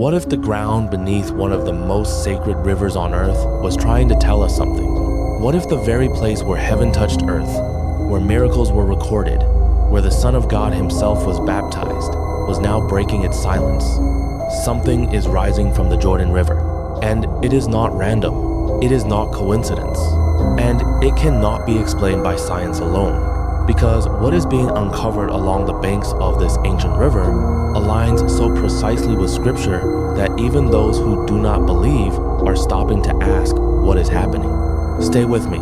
What if the ground beneath one of the most sacred rivers on earth was trying to tell us something? What if the very place where heaven touched earth, where miracles were recorded, where the Son of God himself was baptized, was now breaking its silence? Something is rising from the Jordan River, and it is not random. It is not coincidence, and it cannot be explained by science alone. Because what is being uncovered along the banks of this ancient river aligns so precisely with scripture that even those who do not believe are stopping to ask what is happening. Stay with me,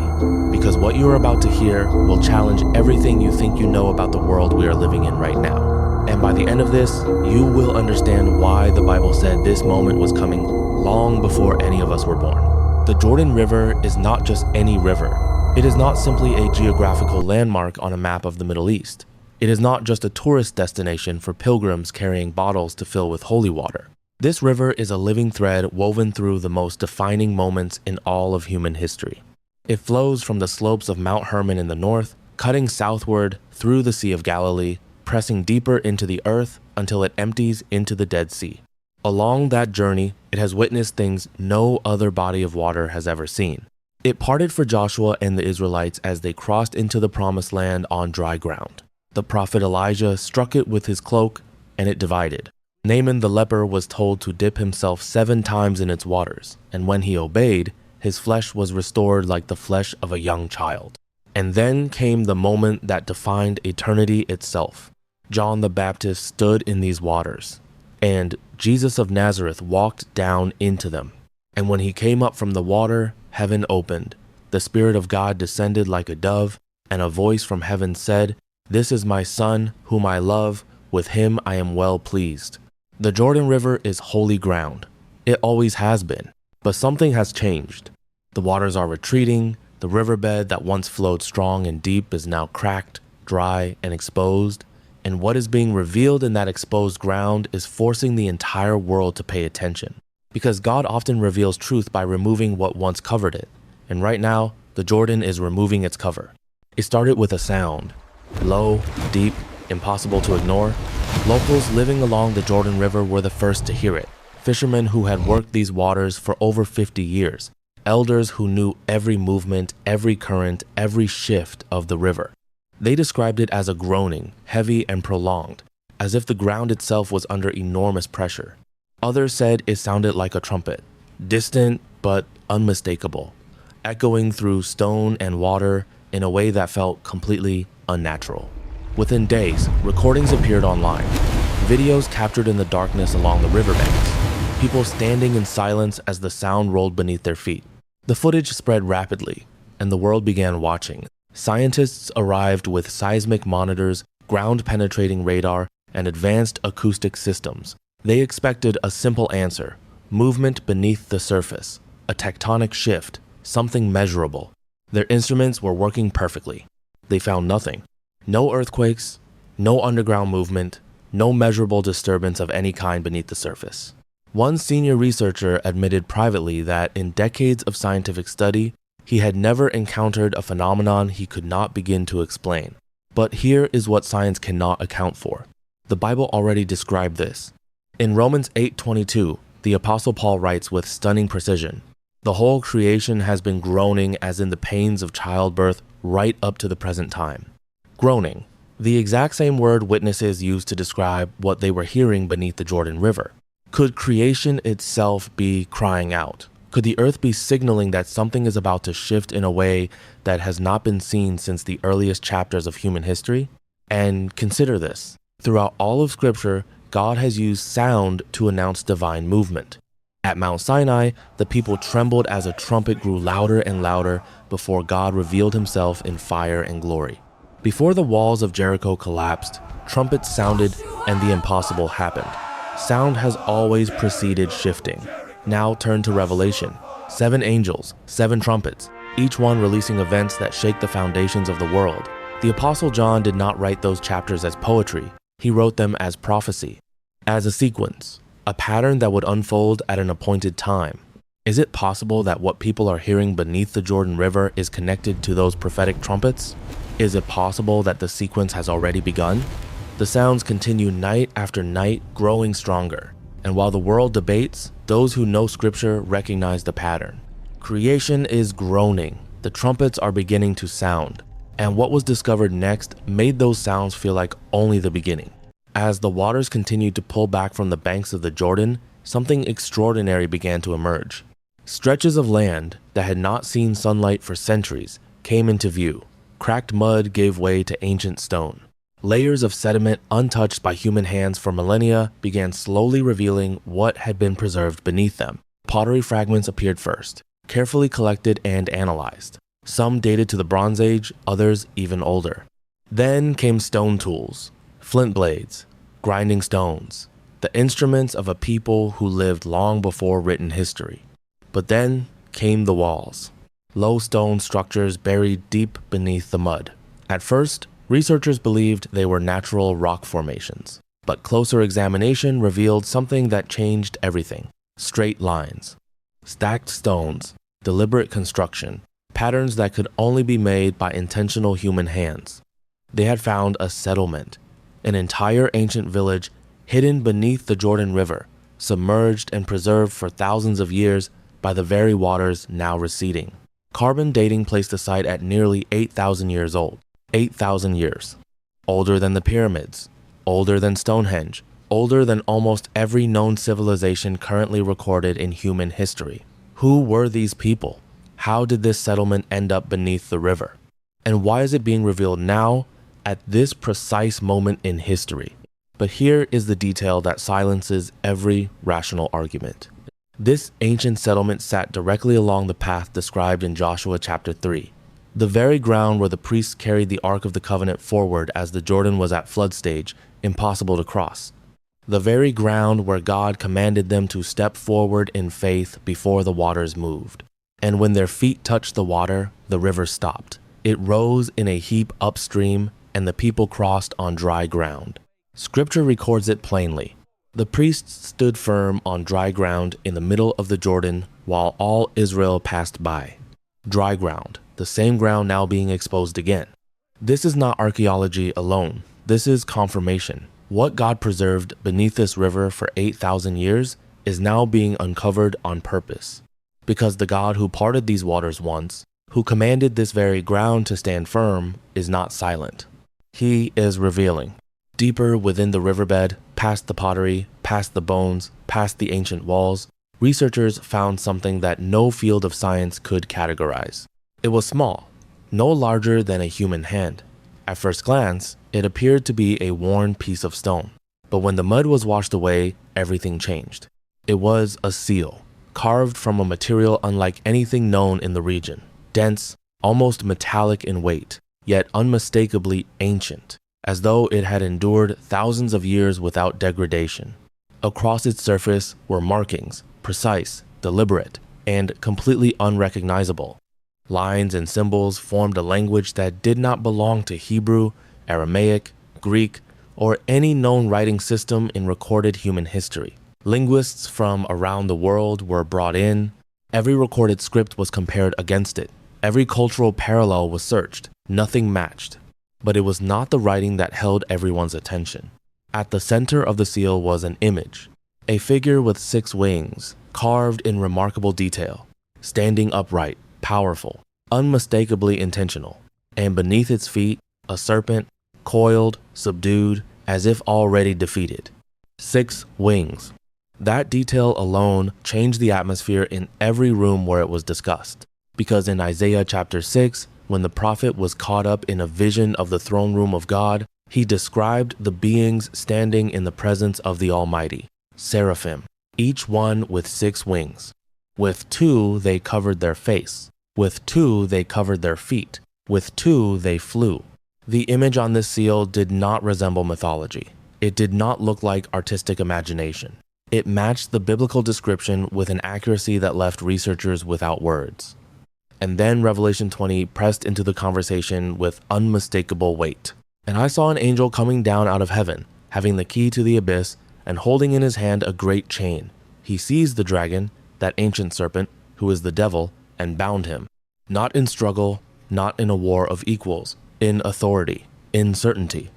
because what you are about to hear will challenge everything you think you know about the world we are living in right now. And by the end of this, you will understand why the Bible said this moment was coming long before any of us were born. The Jordan River is not just any river. It is not simply a geographical landmark on a map of the Middle East. It is not just a tourist destination for pilgrims carrying bottles to fill with holy water. This river is a living thread woven through the most defining moments in all of human history. It flows from the slopes of Mount Hermon in the north, cutting southward through the Sea of Galilee, pressing deeper into the earth until it empties into the Dead Sea. Along that journey, it has witnessed things no other body of water has ever seen. It parted for Joshua and the Israelites as they crossed into the promised land on dry ground. The prophet Elijah struck it with his cloak, and it divided. Naaman the leper was told to dip himself 7 times in its waters, and when he obeyed, his flesh was restored like the flesh of a young child. And then came the moment that defined eternity itself. John the Baptist stood in these waters, and Jesus of Nazareth walked down into them. And when he came up from the water, heaven opened, the Spirit of God descended like a dove, and a voice from heaven said, "This is my Son, whom I love, with him I am well pleased." The Jordan River is holy ground. It always has been, but something has changed. The waters are retreating, the riverbed that once flowed strong and deep is now cracked, dry, and exposed, and what is being revealed in that exposed ground is forcing the entire world to pay attention. Because God often reveals truth by removing what once covered it. And right now, the Jordan is removing its cover. It started with a sound. Low, deep, impossible to ignore. Locals living along the Jordan River were the first to hear it. Fishermen who had worked these waters for over 50 years. Elders who knew every movement, every current, every shift of the river. They described it as a groaning, heavy and prolonged, as if the ground itself was under enormous pressure. Others said it sounded like a trumpet, distant but unmistakable, echoing through stone and water in a way that felt completely unnatural. Within days, recordings appeared online, videos captured in the darkness along the riverbanks, people standing in silence as the sound rolled beneath their feet. The footage spread rapidly, and the world began watching. Scientists arrived with seismic monitors, ground-penetrating radar, and advanced acoustic systems. They expected a simple answer, movement beneath the surface, a tectonic shift, something measurable. Their instruments were working perfectly. They found nothing. No earthquakes, no underground movement, no measurable disturbance of any kind beneath the surface. One senior researcher admitted privately that in decades of scientific study, he had never encountered a phenomenon he could not begin to explain. But here is what science cannot account for. The Bible already described this. In Romans 8:22, the Apostle Paul writes with stunning precision, "The whole creation has been groaning as in the pains of childbirth right up to the present time." Groaning, the exact same word witnesses used to describe what they were hearing beneath the Jordan River. Could creation itself be crying out? Could the earth be signaling that something is about to shift in a way that has not been seen since the earliest chapters of human history? And consider this. Throughout all of Scripture, God has used sound to announce divine movement. At Mount Sinai, the people trembled as a trumpet grew louder and louder before God revealed himself in fire and glory. Before the walls of Jericho collapsed, trumpets sounded and the impossible happened. Sound has always preceded shifting. Now turn to Revelation. 7 angels, 7 trumpets, each one releasing events that shake the foundations of the world. The Apostle John did not write those chapters as poetry. He wrote them as prophecy, as a sequence, a pattern that would unfold at an appointed time. Is it possible that what people are hearing beneath the Jordan River is connected to those prophetic trumpets? Is it possible that the sequence has already begun? The sounds continue night after night, growing stronger. And while the world debates, those who know scripture recognize the pattern. Creation is groaning, the trumpets are beginning to sound, and what was discovered next made those sounds feel like only the beginning. As the waters continued to pull back from the banks of the Jordan, something extraordinary began to emerge. Stretches of land that had not seen sunlight for centuries came into view. Cracked mud gave way to ancient stone. Layers of sediment untouched by human hands for millennia began slowly revealing what had been preserved beneath them. Pottery fragments appeared first, carefully collected and analyzed. Some dated to the Bronze Age, others even older. Then came stone tools, flint blades, grinding stones, the instruments of a people who lived long before written history. But then came the walls, low stone structures buried deep beneath the mud. At first, researchers believed they were natural rock formations, but closer examination revealed something that changed everything. Straight lines, stacked stones, deliberate construction, patterns that could only be made by intentional human hands. They had found a settlement, an entire ancient village hidden beneath the Jordan River, submerged and preserved for thousands of years by the very waters now receding. Carbon dating placed the site at nearly 8,000 years old. 8,000 years. Older than the pyramids, older than Stonehenge, older than almost every known civilization currently recorded in human history. Who were these people? How did this settlement end up beneath the river? And why is it being revealed now, at this precise moment in history? But here is the detail that silences every rational argument. This ancient settlement sat directly along the path described in Joshua chapter 3. The very ground where the priests carried the Ark of the Covenant forward as the Jordan was at flood stage, impossible to cross. The very ground where God commanded them to step forward in faith before the waters moved. And when their feet touched the water, the river stopped. It rose in a heap upstream, and the people crossed on dry ground. Scripture records it plainly. The priests stood firm on dry ground in the middle of the Jordan while all Israel passed by. Dry ground, the same ground now being exposed again. This is not archaeology alone. This is confirmation. What God preserved beneath this river for 8,000 years is now being uncovered on purpose. Because the God who parted these waters once, who commanded this very ground to stand firm, is not silent. He is revealing. Deeper within the riverbed, past the pottery, past the bones, past the ancient walls, researchers found something that no field of science could categorize. It was small, no larger than a human hand. At first glance, it appeared to be a worn piece of stone. But when the mud was washed away, everything changed. It was a seal, carved from a material unlike anything known in the region. Dense, almost metallic in weight, yet unmistakably ancient, as though it had endured thousands of years without degradation. Across its surface were markings, precise, deliberate, and completely unrecognizable. Lines and symbols formed a language that did not belong to Hebrew, Aramaic, Greek, or any known writing system in recorded human history. Linguists from around the world were brought in. Every recorded script was compared against it. Every cultural parallel was searched. Nothing matched. But it was not the writing that held everyone's attention. At the center of the seal was an image, a figure with 6 wings, carved in remarkable detail, standing upright, powerful, unmistakably intentional, and beneath its feet, a serpent, coiled, subdued, as if already defeated. 6 wings. That detail alone changed the atmosphere in every room where it was discussed, because in Isaiah chapter 6, when the prophet was caught up in a vision of the throne room of God, he described the beings standing in the presence of the Almighty, seraphim, each one with 6 wings. With 2 they covered their face, with 2 they covered their feet, with 2 they flew. The image on this seal did not resemble mythology. It did not look like artistic imagination. It matched the biblical description with an accuracy that left researchers without words. And then Revelation 20 pressed into the conversation with unmistakable weight. And I saw an angel coming down out of heaven, having the key to the abyss, and holding in his hand a great chain. He seized the dragon, that ancient serpent, who is the devil, and bound him. Not in struggle, not in a war of equals, in authority, in certainty.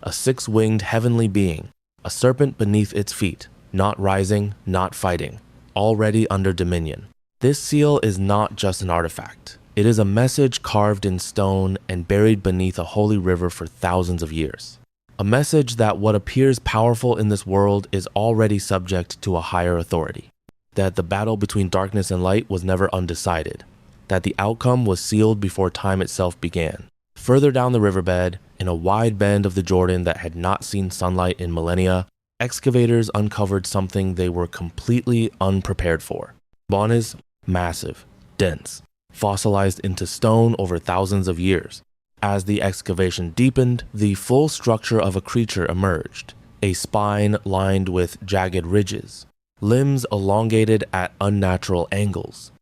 A 6-winged heavenly being, a serpent beneath its feet, not rising, not fighting, already under dominion. This seal is not just an artifact. It is a message carved in stone and buried beneath a holy river for thousands of years. A message that what appears powerful in this world is already subject to a higher authority. That the battle between darkness and light was never undecided. That the outcome was sealed before time itself began. Further down the riverbed, in a wide bend of the Jordan that had not seen sunlight in millennia, excavators uncovered something they were completely unprepared for. Bone is massive, dense, fossilized into stone over thousands of years. As the excavation deepened, the full structure of a creature emerged, a spine lined with jagged ridges, limbs elongated at unnatural angles,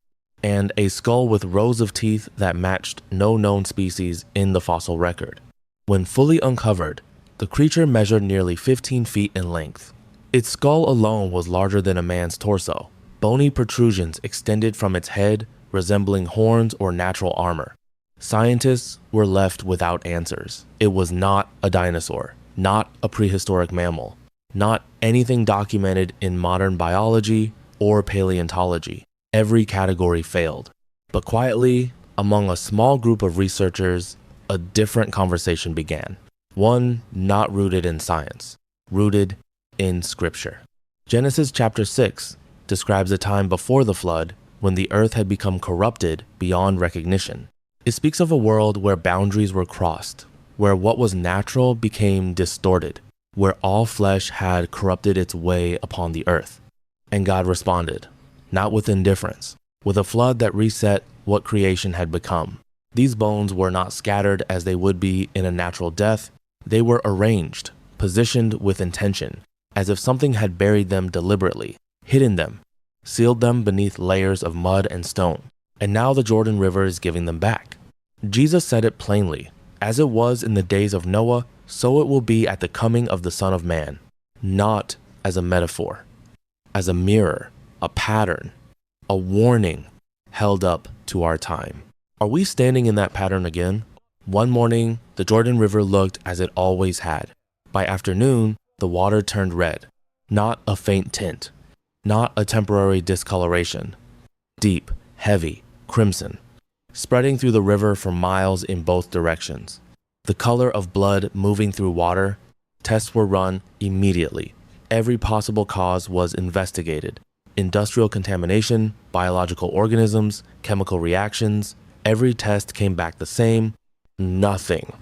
and a skull with rows of teeth that matched no known species in the fossil record. When fully uncovered, the creature measured nearly 15 feet in length. Its skull alone was larger than a man's torso. Bony protrusions extended from its head, resembling horns or natural armor. Scientists were left without answers. It was not a dinosaur, not a prehistoric mammal, not anything documented in modern biology or paleontology. Every category failed. But quietly, among a small group of researchers, a different conversation began. One not rooted in science, rooted in Scripture. Genesis chapter 6 describes a time before the flood when the earth had become corrupted beyond recognition. It speaks of a world where boundaries were crossed, where what was natural became distorted, where all flesh had corrupted its way upon the earth. And God responded, not with indifference, with a flood that reset what creation had become. These bones were not scattered as they would be in a natural death. They were arranged, positioned with intention, as if something had buried them deliberately, hidden them, sealed them beneath layers of mud and stone. And now the Jordan River is giving them back. Jesus said it plainly, as it was in the days of Noah, so it will be at the coming of the Son of Man, not as a metaphor, as a mirror, a pattern, a warning held up to our time. Are we standing in that pattern again? One morning, the Jordan River looked as it always had. By afternoon, the water turned red, not a faint tint, not a temporary discoloration, deep, heavy, crimson, spreading through the river for miles in both directions. The color of blood moving through water, tests were run immediately. Every possible cause was investigated. Industrial contamination, biological organisms, chemical reactions, every test came back the same. Nothing.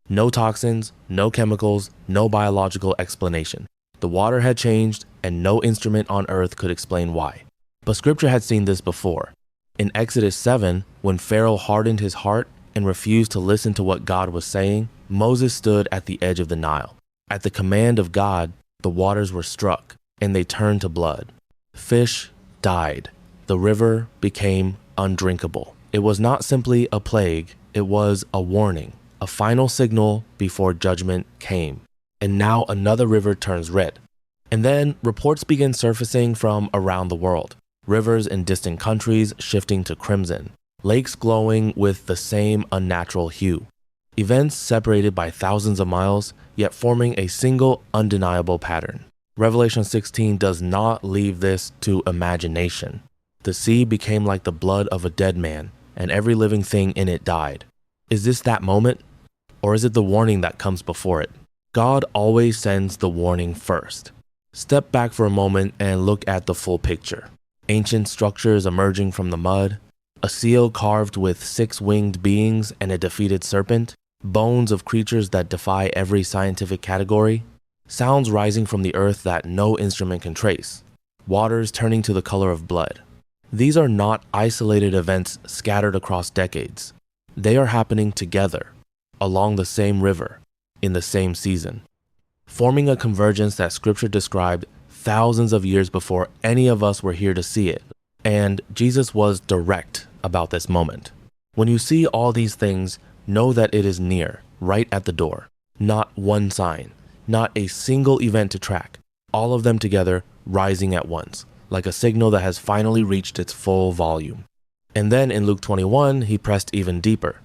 No toxins, no chemicals, no biological explanation. The water had changed, and no instrument on earth could explain why. But Scripture had seen this before. In Exodus 7, when Pharaoh hardened his heart and refused to listen to what God was saying, Moses stood at the edge of the Nile. At the command of God, the waters were struck, and they turned to blood. Fish died. The river became undrinkable. It was not simply a plague, it was a warning, a final signal before judgment came. And now another river turns red. And then reports begin surfacing from around the world. Rivers in distant countries shifting to crimson, lakes glowing with the same unnatural hue. Events separated by thousands of miles, yet forming a single undeniable pattern. Revelation 16 does not leave this to imagination. The sea became like the blood of a dead man, and every living thing in it died. Is this that moment? Or is it the warning that comes before it? God always sends the warning first. Step back for a moment and look at the full picture. Ancient structures emerging from the mud, a seal carved with 6 winged beings and a defeated serpent, bones of creatures that defy every scientific category, sounds rising from the earth that no instrument can trace, waters turning to the color of blood. These are not isolated events scattered across decades. They are happening together, along the same river, in the same season, forming a convergence that Scripture described thousands of years before any of us were here to see it. And Jesus was direct about this moment. When you see all these things, know that it is near, right at the door. Not one sign, not a single event to track, all of them together rising at once, like a signal that has finally reached its full volume. And then in Luke 21, he pressed even deeper.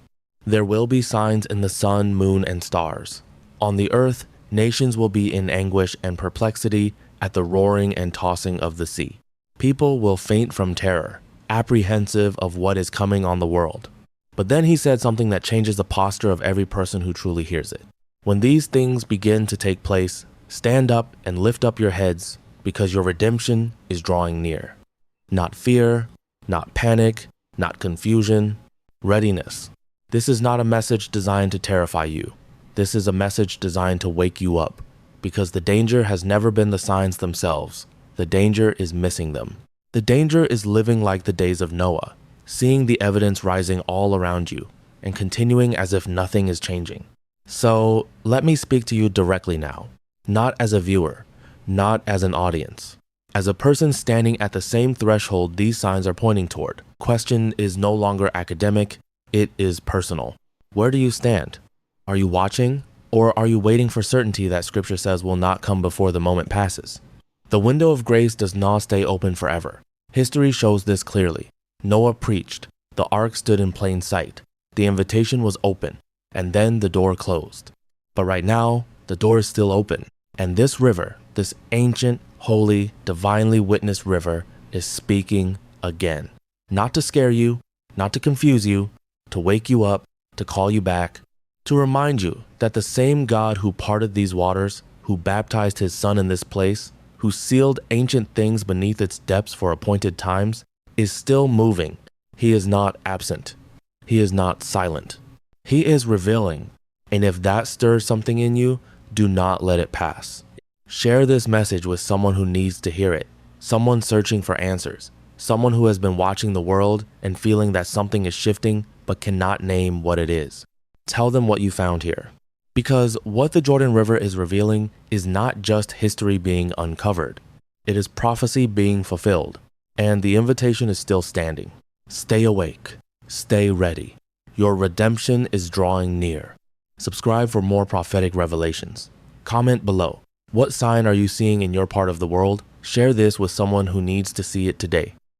There will be signs in the sun, moon, and stars. On the earth, nations will be in anguish and perplexity, at the roaring and tossing of the sea. People will faint from terror, apprehensive of what is coming on the world. But then he said something that changes the posture of every person who truly hears it. When these things begin to take place, stand up and lift up your heads, because your redemption is drawing near. Not fear, not panic, not confusion, readiness. This is not a message designed to terrify you. This is a message designed to wake you up, because the danger has never been the signs themselves. The danger is missing them. The danger is living like the days of Noah, seeing the evidence rising all around you, and continuing as if nothing is changing. So let me speak to you directly now, not as a viewer, not as an audience. As a person standing at the same threshold these signs are pointing toward, question is no longer academic, it is personal. Where do you stand? Are you watching, or are you waiting for certainty that Scripture says will not come before the moment passes? The window of grace does not stay open forever. History shows this clearly. Noah preached, the ark stood in plain sight, the invitation was open, and then the door closed. But right now, the door is still open, and this river, this ancient, holy, divinely witnessed river, is speaking again. Not to scare you, not to confuse you, to wake you up, to call you back, to remind you that the same God who parted these waters, who baptized his Son in this place, who sealed ancient things beneath its depths for appointed times, is still moving. He is not absent. He is not silent. He is revealing. And if that stirs something in you, do not let it pass. Share this message with someone who needs to hear it, someone searching for answers, someone who has been watching the world and feeling that something is shifting but cannot name what it is. Tell them what you found here. Because what the Jordan River is revealing is not just history being uncovered. It is prophecy being fulfilled, and the invitation is still standing. Stay awake. Stay ready. Your redemption is drawing near. Subscribe for more prophetic revelations. Comment below. What sign are you seeing in your part of the world? Share this with someone who needs to see it today.